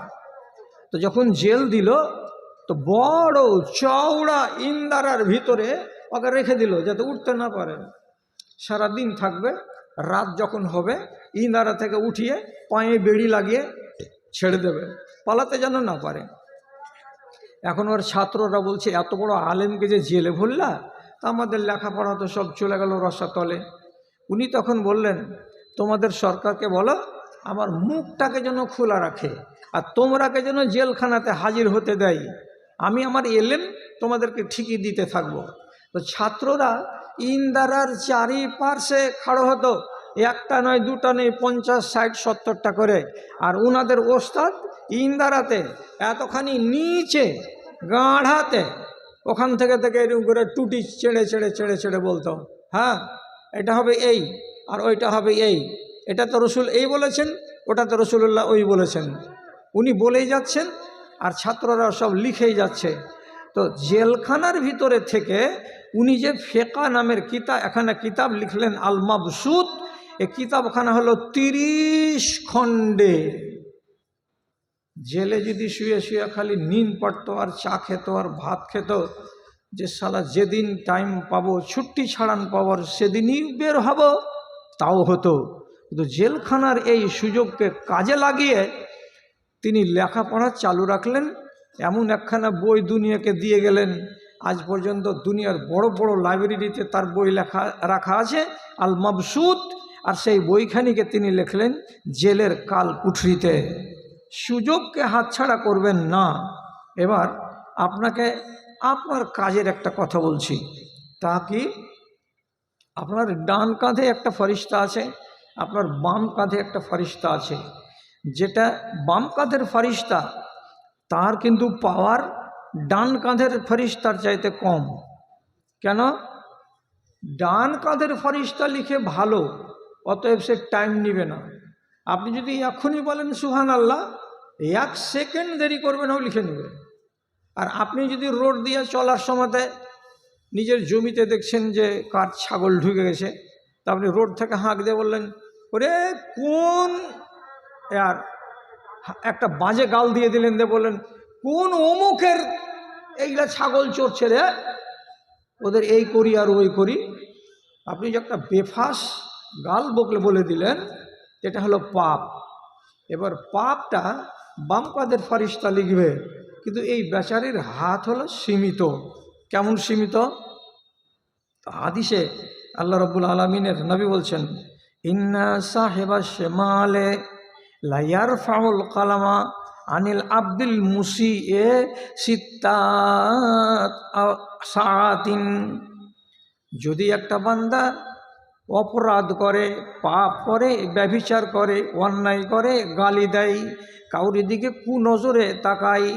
তো যখন জেল দিল তো বড় চওড়া ইন্দারার ভিতরে ওকে রেখে দিল যাতে উঠতে না পারে। সারাদিন থাকবে, রাত যখন হবে ইন্দারা থেকে উঠিয়ে পায়ে বেড়ি লাগিয়ে ছেড়ে দেবে, পালাতে যেন না পারে। এখন ওর ছাত্ররা বলছে এত বড় আলেমকে যে জেলে ভরলা, তা আমাদের লেখাপড়া তো সব চলে গেল রসাতলে। উনি তখন বললেন তোমাদের সরকারকে বলো আমার মুখটাকে যেন খোলা রাখে, আর তোমরাকে যেন জেলখানাতে হাজির হতে দেয়। আমি আমার এলেম তোমাদেরকে ঠিকই দিতে থাকবো। তো ছাত্ররা ইন্দারার চারিপাশে খাড়ো হতো, একটা নয় দুটা নেই, 50, 60, 70টা করে। আর উনাদের ওস্তাদ ইন্দারাতে এতখানি নিচে গাঢ়াতে ওখান থেকে এরকম করে টুটি ছেড়ে ছেড়ে ছেড়ে ছেড়ে বলতো, হ্যাঁ এটা হবে এই আর ওইটা হবে এই, এটা তো রসুল এই বলেছেন, ওটা তো রসুল্লাহ ওই বলেছেন। উনি বলেই যাচ্ছেন আর ছাত্ররা সব লিখেই যাচ্ছে। তো জেলখানার ভিতরে থেকে উনি যে ফেকা নামের এখানে কিতাব লিখলেন আল মাবসুত। এই কিতাবখানা হলো 30 খণ্ডে। জেলে যদি শুয়ে শুয়ে খালি নিন পড়তো আর চা খেত আর ভাত খেত, যে শালা যেদিন টাইম পাবো ছুটি ছাড়ান পাওয়ার সেদিনই বের হব, তাও হতো। কিন্তু জেলখানার এই সুযোগকে কাজে লাগিয়ে তিনি লেখাপড়া চালু রাখলেন। এমন একখানা বই দুনিয়াকে দিয়ে গেলেন, আজ পর্যন্ত দুনিয়ার বড় বড় লাইব্রেরিতে তার বই রাখা আছে আল মাবসুত। আর সেই বইখানিকে তিনি লিখলেন জেলের কাল কুঠরিতে। সুযোগকে হাতছাড়া করবেন না। এবার আপনাকে আপনার কাজের একটা কথা বলছি, তা কি আপনার ডান কাঁধে একটা ফরিস্তা আছে, আপনার বাম কাঁধে একটা ফরিস্তা আছে। যেটা বাম কাঁধের ফরিস্তা তার কিন্তু পাওয়ার ডান কাঁধের ফরিস্তার চাইতে কম। কেন? ডান কাঁধের ফরিস্তা লিখে ভালো, অতএব সে টাইম নেবে না। আপনি যদি এখনই বলেন সুবহানাল্লাহ, 1 সেকেন্ড দেরি করবে না, ও লিখে নেবে। আর আপনি যদি রোড দিয়ে চলার সময়তে নিজের জমিতে দেখছেন যে কার ছাগল ঢুকে গেছে, তা আপনি রোড থেকে হাঁক দিয়ে বললেন ওরে কোন, আর একটা বাজে গাল দিয়ে দিলেন, দিয়ে বললেন কোন অমুকের এইগুলা ছাগল চড়ছে রে, ওদের এই করি আর ওই করি। আপনি যে একটা বেফাস গাল বলে দিলেন, এটা হলো পাপ। এবার পাপটা বাম কাঁধের ফরিস্তা লিখবে, কিন্তু এই বেচারির হাত হলো সীমিত। কেমন সীমিত? হাদিসে আল্লাহ রাব্বুল আলামিনের নবী বলছেন ইন্না সাহেবা শিমালে লা ইয়ারফাউল কালামা আনিল আব্দুল মুসিএ সিত্তাত সাআতিন। যদি একটা বান্দা অপরাধ করে, পাপ করে, ব্যভিচার করে, অন্যায় করে, গালি দেয়, কাউরি দিকে কুনজরে তাকায়,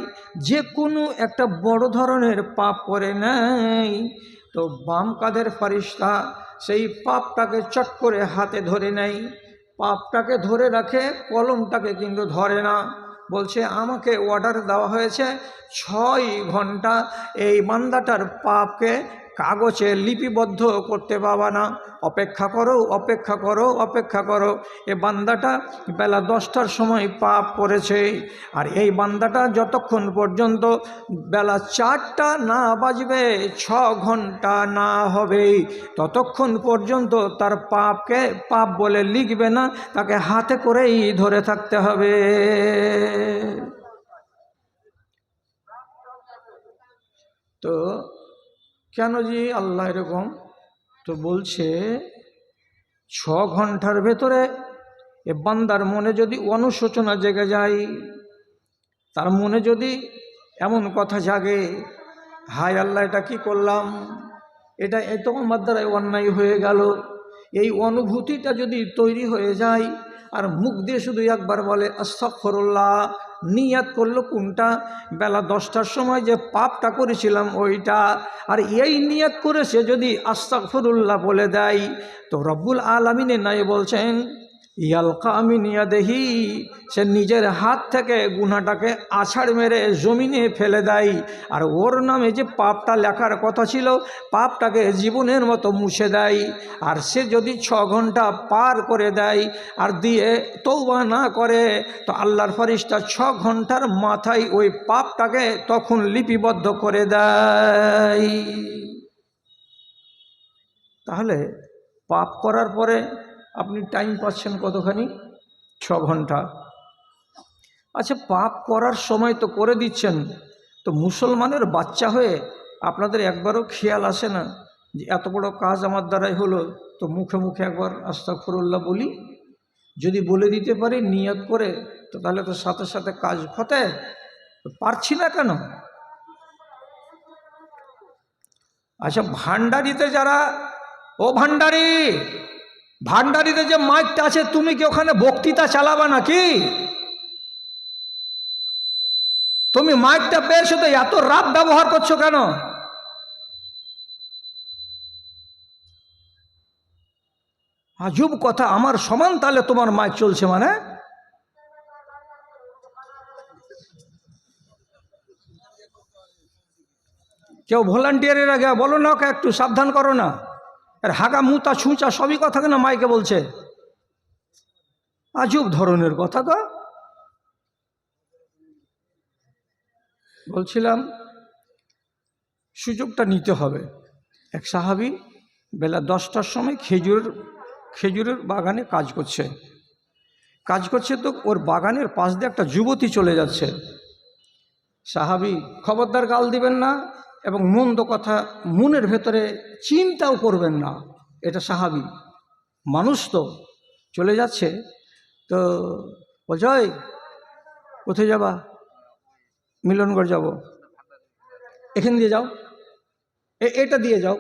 যে কোনো একটা বড় ধরনের পাপ করে নেয়, তো বাম কাঁধের ফরিস্তা সেই পাপটাকে চট করে হাতে ধরে নেয়, পাপটাকে ধরে রাখে, কলমটাকে কিন্তু ধরে না। বলছে আমাকে অর্ডার দেওয়া হয়েছে 6 ঘন্টা এই বান্দাটার পাপকে কাগজে লিপিবদ্ধ করতে পাবা না। অপেক্ষা করো, অপেক্ষা করো, অপেক্ষা করো। এ বান্দাটা বেলা 10টার সময় পাপ করেছে, আর এই বান্দাটা যতক্ষণ পর্যন্ত বেলা 4টা না বাজবে, 6 ঘন্টা না হবে, ততক্ষণ পর্যন্ত তার পাপকে পাপ বলে লিখবে না, তাকে হাতে করেই ধরে থাকতে হবে। তো কেন জি আল্লাহ এরকম? তো বলছে 6 ঘন্টার ভেতরে এ বান্দার মনে যদি অনুশোচনা জেগে যায়, তার মনে যদি এমন কথা জাগে, হায় আল্লাহ এটা কি করলাম, এটা এত আমার দ্বারাই অন্যায় হয়ে গেল, এই অনুভূতিটা যদি তৈরি হয়ে যায়, আর মুখ দিয়ে শুধু একবার বলে আস্তাগফিরুল্লাহ, নিয়াত করলো কোনটা? বেলা 10টার সময় যে পাপটা করেছিলাম ওইটা, আর এই নিয়াত করে সে যদি আস্তাগফিরুল্লাহ বলে দেয়, তো রব্বুল আলামিনের নাই বলছেন ইয়ালকা মিন ইয়াদিহি, সে নিজের হাত থেকে গুনাহটাকে আছাড় মেরে জমিনে ফেলে দেয়, আর ওর নামে যে পাপটা লেখার কথা ছিল পাপটাকে জীবনের মতো মুছে দেয়। আর সে যদি 6 ঘন্টা পার করে দেয় আর দিয়ে তওবা না করে, তো আল্লাহর ফেরেশতা 6 ঘন্টার মাথায় ওই পাপটাকে তখন লিপিবদ্ধ করে দেয়। তাহলে পাপ করার পরে আপনি টাইম পাচ্ছেন কতখানি? 6 ঘন্টা। আচ্ছা, পাপ করার সময় তো করে দিচ্ছেন, তো মুসলমানের বাচ্চা হয়ে আপনাদের একবারও খেয়াল আসে না যে এত বড় কাজ আমার দ্বারাই হলো, তো মুখে মুখে একবার আস্তাগফিরুল্লাহ বলি? যদি বলে দিতে পারি নিয়ত করে, তো তাহলে তো সাথে সাথে কাজ হতে। পারছি না কেন? আচ্ছা, ভান্ডারিতে যারা, ও ভান্ডারি, ভান্ডারিতে যে মাইকটা আছে, তুমি কি ওখানে বক্তৃতা চালাবা নাকি? তুমি মাইকটা পেয়েছো তো এত রাত ব্যবহার করছো কেন? আজব কথা, আমার সমান তাহলে তোমার মাইক চলছে মানে? কেউ ভলান্টিয়ারের আগে বলো না, ওকে একটু সাবধান করো না। আর হাগা মুতা ছুঁচা সবই কথা কেন মাইকে বলছে? আজব ধরনের কথা। তো বলছিলাম সুযোগটা নিতে হবে। এক সাহাবী বেলা 10টার সময় খেজুরের বাগানে কাজ করছে, তো ওর বাগানের পাশ দিয়ে একটা যুবতী চলে যাচ্ছে। সাহাবী খবরদার গাল দিবেন না এবং মন্দ কথা মনের ভেতরে চিন্তাও করবেন না, এটা সাহাবী মানুষ, তো চলে যাচ্ছে। তো বলছে, ওই কোথায় যাবা? মিলনগড় যাব। এখান দিয়ে যাও, এটা দিয়ে যাও,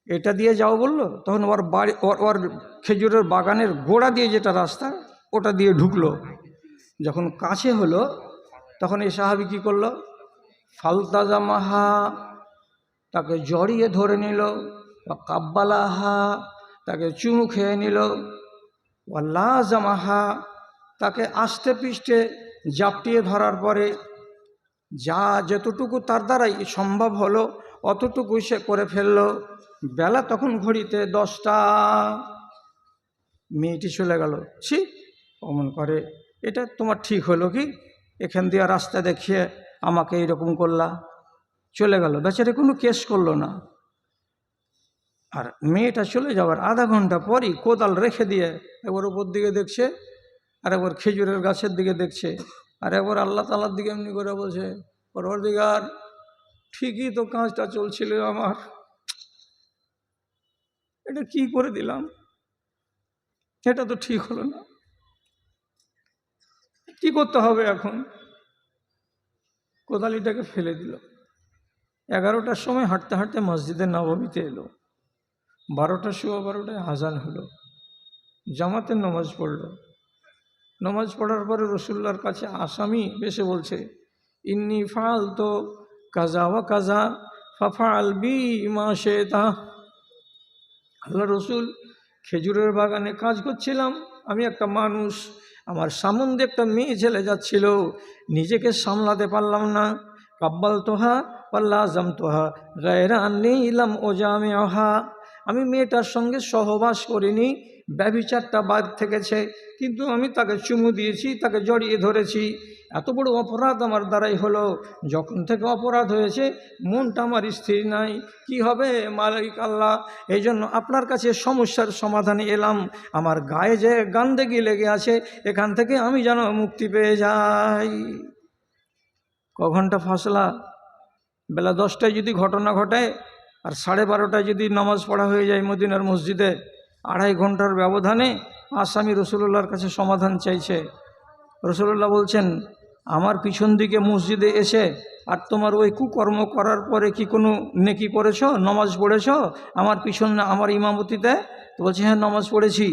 এটা দিয়ে যাও বললো। তখন ওর বাড়ি, ওর খেজুরের বাগানের গোড়া দিয়ে যেটা রাস্তা, ওটা দিয়ে ঢুকলো। যখন কাছে হলো তখন এই সাহাবী কী করলো? ফালতাজামাহা, তাকে জড়িয়ে ধরে নিল, কাব্বালাহা, তাকে চুমু খেয়ে নিল, ওয়াল্লাজামাহা, তাকে আস্তে পিষ্টে জাপটিয়ে ধরার পরে যতটুকু তার দ্বারাই সম্ভব হলো অতটুকু সে করে ফেললো। বেলা তখন ঘড়িতে 10টা। মেয়েটি চলে গেল। ছি, অমন করে, এটা তোমার ঠিক হলো কি? এখান দিয়ে রাস্তা দেখিয়ে আমাকে এইরকম করলা। চলে গেল, বেচারে কোনো কেস করলো না। আর মেয়েটা চলে যাওয়ার আধা ঘন্টা পরই কোদাল রেখে দিয়ে একবার উপর দিকে দেখছে, আর একবার খেজুরের গাছের দিকে দেখছে, আর একবার আল্লাহ তাআলার দিকে এমনি করে বলছে, পরওয়ারদিগার, ঠিকই তো কাজটা চলছিল আমার, এটা কি করে দিলাম, এটা তো ঠিক হলো না, কি করতে হবে এখন? কোদালিটাকে ফেলে দিল। 11টার সময় হাঁটতে হাঁটতে মসজিদে নববীতে এলো। 12টা, 12টায় আজান হলো, জামাতের নামাজ পড়ল। নামাজ পড়ার পরে রসুল্লাহর কাছে আসামি বেশে বলছে, ইন্নি ফাল তো কাজা ওয়া কাজা ফাফাল বি মা শেতা। আল্লাহ রসুল, খেজুরের বাগানে কাজ করছিলাম, আমি একটা মানুষ, আমার সামনে একটা মেয়ে ছেলে যাচ্ছিল, নিজেকে সামলাতে পারলাম না, কাব্বাল তোহা ওয়াল্লাযামতুহা গায়রা আন্নী লাম উজামিউহা। আমি মেয়েটার সঙ্গে সহবাস করিনি, ব্যভিচারটা বাদ থেকেছে, কিন্তু আমি তাকে চুমু দিয়েছি, তাকে জড়িয়ে ধরেছি। এত বড় অপরাধ আমার দ্বারাই হলো। যখন থেকে অপরাধ হয়েছে মনটা আমার স্থির নাই, কি হবে মালিক আল্লাহ? এই জন্য আপনার কাছে সমস্যার সমাধানে এলাম। আমার গায়ে যে গান্দেগি লেগে আছে, এখান থেকে আমি যেন মুক্তি পেয়ে যাই। ক ঘন্টা ফাসলা? বেলা 10টায় যদি ঘটনা ঘটে আর 12:30টায় যদি নামাজ পড়া হয়ে যায় মদিনার মসজিদে, 2.5 ঘন্টার ব্যবধানে আসামি রসুল্লাহর কাছে সমাধান চাইছে। রসুল্লাহ বলছেন, আমার পিছন দিকে মসজিদে এসে আর তোমার ওই কুকর্ম করার পরে কি কোনো নেকি করেছ, নামাজ পড়েছ আমার পিছন, আমার ইমামতিতে? তো বলছে হ্যাঁ নামাজ পড়েছি।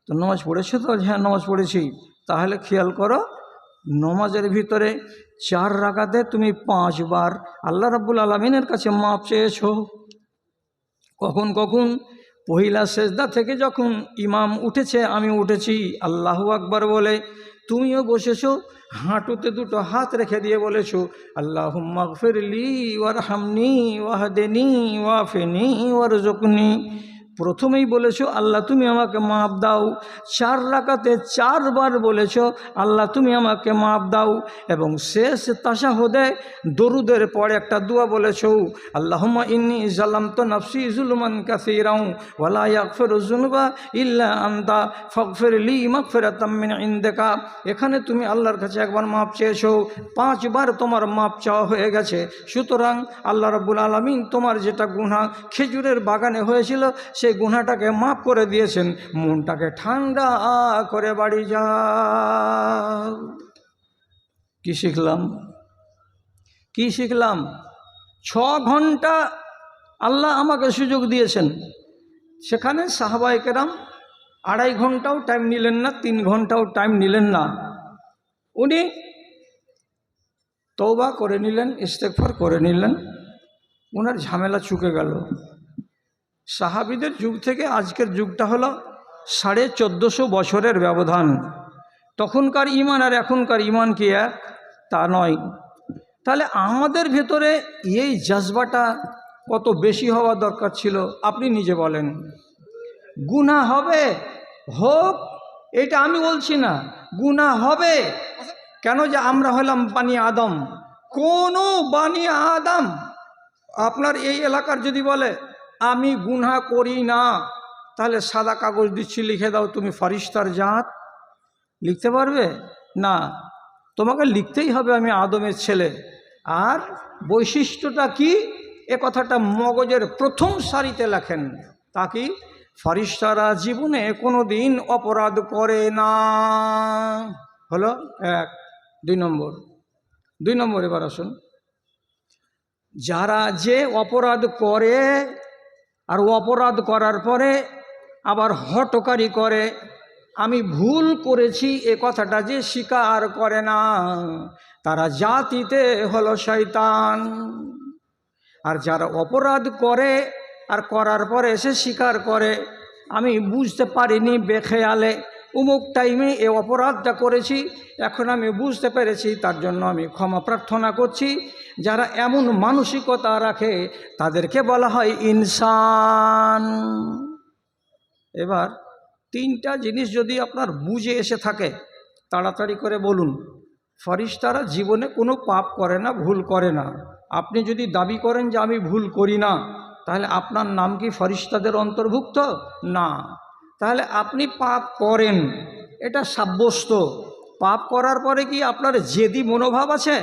তো নামাজ পড়েছো? তো হ্যাঁ নামাজ পড়েছি। তাহলে খেয়াল করো, নমাজের ভিতরে 4 রাকাতে তুমি 5 বার আল্লাহ রাব্বুল আলামিনের কাছে মাপ চেয়েছো। কখন কখন? পহিলা সেজদা থেকে যখন ইমাম উঠেছে, আমি উঠেছি আল্লাহু আকবার বলে, তুমিও বসেছো, হাঁটুতে 2টো হাত রেখে দিয়ে বলেছো আল্লাহুম্মা গফিরলি ওয়ারহামনি ওয়াহদিনি ওয়াফিনি ওয়ারযুকনি। প্রথমেই বলেছো আল্লাহ তুমি আমাকে মাপ দাও। 4 রাকাতে 4 বার বলেছো আল্লাহ তুমি আমাকে মাপ দাও। এবং শেষ তাশাহুদে দরুদের পরে একটা দোয়া বলেছো আল্লাহুম্মা ইন্নী যালামতু নাফসি যুলমান কাসীরাও ওয়া লা ইয়াগফিরু যুনুবা ইল্লা আনতা ফাগফিরলি মাগফিরাতাম মিন ইনদিকা। এখানে তুমি আল্লাহর কাছে একবার মাপ চেয়েছো, 5 বার তোমার মাপ চাওয়া হয়ে গেছে। সুতরাং আল্লাহ রাব্বুল আলামিন তোমার যেটা গুনাহ খেজুরের বাগানে হয়েছিল সেই গুনাহটাকে মাফ করে দিয়েছেন। মনটাকে ঠান্ডা করে বাড়ি যাও। কি শিখলাম? কি শিখলাম? 6 ঘন্টা আল্লাহ আমাকে সুযোগ দিয়েছেন। সেখানে সাহাবায়ে কেরাম 2.5 ঘন্টাও টাইম নিলেন না, 3 ঘন্টাও টাইম নিলেন না। উনি তওবা করে নিলেন, ইস্তেগফার করে নিলেন, ওনার ঝামেলা চুকে গেল। সাহাবীদের যুগ থেকে আজকের যুগটা হলো 1450 বছরের ব্যবধান। তখনকার ঈমান আর এখনকার ঈমান কি এক? তা নয়। তাহলে আমাদের ভেতরে এই জজবাটা কত বেশি হওয়া দরকার ছিল আপনি নিজে বলেন। গুনাহ হবে, হোক, এটা আমি বলছি না, গুনাহ হবে। কেন? যে আমরা হলাম বানি আদম। কোনো বানি আদম আপনার এই এলাকার যদি বলে আমি গুনাহ করি না, তাহলে সাদা কাগজ দিচ্ছি, লিখে দাও তুমি ফরিস্তার জাত, লিখতে পারবে না? তোমাকে লিখতেই হবে আমি আদমের ছেলে। আর বৈশিষ্ট্যটা কি, এ কথাটা মগজের প্রথম সারিতে লেখেন। তা কি? ফরিস্তারা জীবনে কোনো দিন অপরাধ করে না। হলো 1। 2 নম্বর এবার আসুন, যারা যে অপরাধ করে আর অপরাধ করার পরে আবার হটকারি করে, আমি ভুল করেছি এ কথাটা যে স্বীকার করে না, তারা জাতিতে হলো শয়তান। আর যারা অপরাধ করে আর করার পরে এসে স্বীকার করে, আমি বুঝতে পারিনি বেখেয়ালে অমুক টাইমে এ অপরাধটা করেছি, এখন আমি বুঝতে পেরেছি, তার জন্য আমি ক্ষমা প্রার্থনা করছি। যারা এমন মানসিকতা রাখে তাদেরকে বলা হয় ইনসান। এবার 3টা জিনিস যদি আপনার বুঝে এসে থাকে তাড়াতাড়ি করে বলুন। ফরিস্তারা জীবনে কোনো পাপ করে না, ভুল করে না। আপনি যদি দাবি করেন যে আমি ভুল করি না, তাহলে আপনার নাম কি ফরিস্তাদের অন্তর্ভুক্ত? না। তাহলে আপনি পাপ করেন, এটা সাব্যস্ত। পাপ করার পরে কি আপনার জেদি মনোভাব আছে?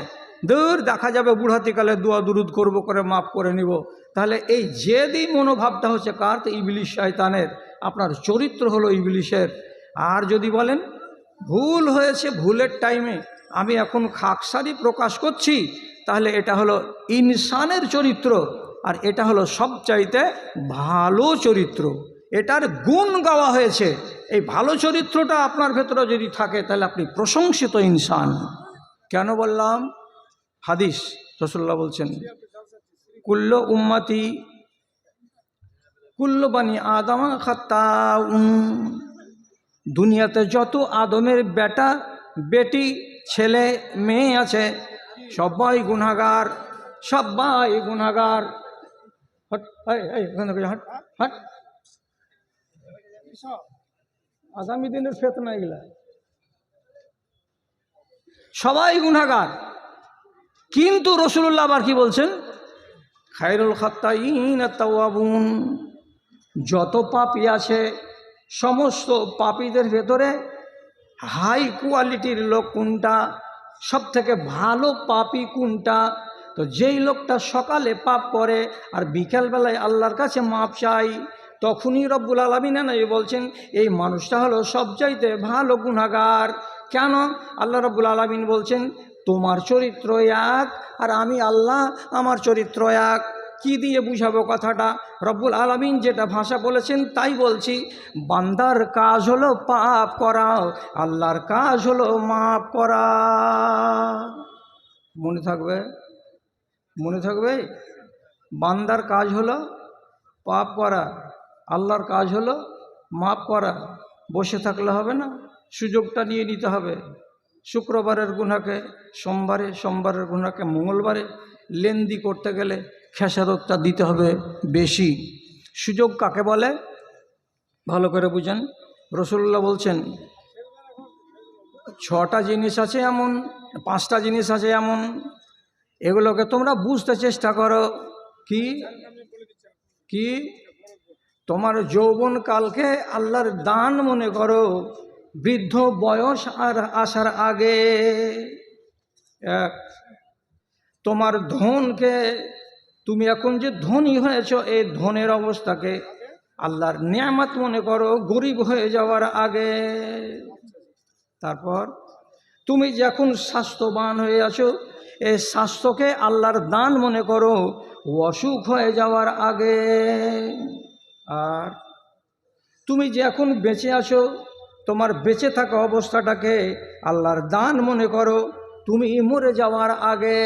দূর, দেখা যাবে বুড়াতিকালে দোয়া দুরুদ করব, করে মাফ করে নিব। তাহলে এই জেদি মনোভাবটা হচ্ছে কার? তো ইবলিশ শয়তানের। আপনার চরিত্র হলো ইবলিশের। আর যদি বলেন ভুল হয়েছে, ভুলের টাইমে আমি এখন খাকসারি প্রকাশ করছি, তাহলে এটা হলো ইনসানের চরিত্র। আর এটা হলো সবচাইতে ভালো চরিত্র, এটার গুণ গাওয়া হয়েছে। এই ভালো চরিত্রটা আপনার ভেতরে যদি থাকে তাহলে আপনি প্রশংসিত ইনসান। কেন বললাম? হাদিস রাসূলুল্লাহ বলছেন কুল্লু উম্মতি কুল্লু বানি আদম খাত্তাউন। দুনিয়াতে যত আদমের বেটা বেটি ছেলে মেয়ে আছে সবাই গুনাহগার। সবাই গুনাহগার। হট, এই ওখান থেকে হট হট, আগামী দিনের ফেতনা এগুলা। সবাই গুনাহগার, কিন্তু রাসূলুল্লাহ আবার কি বলছেন? খায়রুল খাত্তাইন আত-তাওয়াবুন। যত পাপী আছে সমস্ত পাপীদের ভেতরে হাই কোয়ালিটির লোক কোনটা, সব থেকে ভালো পাপী কোনটা? তো যেই লোকটা সকালে পাপ করে আর বিকেলবেলায় আল্লাহর কাছে মাপ চাই, তখনই রব্বুল আলামিন বলছেন এই মানুষটা হলো সবচাইতে ভালো গুনাহগার। কেন? আল্লাহ রব্বুল আলামিন বলছেন তোমার চরিত্র এক আর আমি আল্লাহ আমার চরিত্র এক। কি দিয়ে বুঝাবো কথাটা? রব্বুল আলামিন যেটা ভাষা বলেছেন তাই বলছি। বান্দার কাজ হলো পাপ করা, আল্লাহর কাজ হলো মাফ করা। মনে থাকবে, মনে থাকবে। বান্দার কাজ হলো পাপ করা, আল্লাহর কাজ হলো মাফ করা। বসে থাকলে হবে না, সুযোগটা নিয়ে নিতে হবে। শুক্রবারের গুনাহকে সোমবারে, সোমবারের গুনাহকে মঙ্গলবারে, লেনদি করতে গেলে খেসারতটা দিতে হবে বেশি। সুযোগ কাকে বলে ভালো করে বুঝেন। রাসূলুল্লাহ বলছেন 6টা জিনিস আছে এমন, 5টা জিনিস আছে এমন, এগুলোকে তোমরা বুঝতে চেষ্টা করো। কি কি? তোমার যৌবনকালকে আল্লাহর দান মনে করো, বৃদ্ধ বয়স আর আসার আগে। এক, তোমার ধনকে, তুমি এখন যে ধনী হয়েছ এই ধনের অবস্থাকে আল্লাহর নিয়ামত মনে করো গরিব হয়ে যাওয়ার আগে। তারপর তুমি যখন স্বাস্থ্যবান হয়ে আছো এই স্বাস্থ্যকে আল্লাহর দান মনে করো অসুখ হয়ে যাওয়ার আগে। আর তুমি যে এখন বেঁচে আছো তোমার বেঁচে থাকা অবস্থাটাকে আল্লাহর দান মনে করো তুমি মরে যাওয়ার আগে।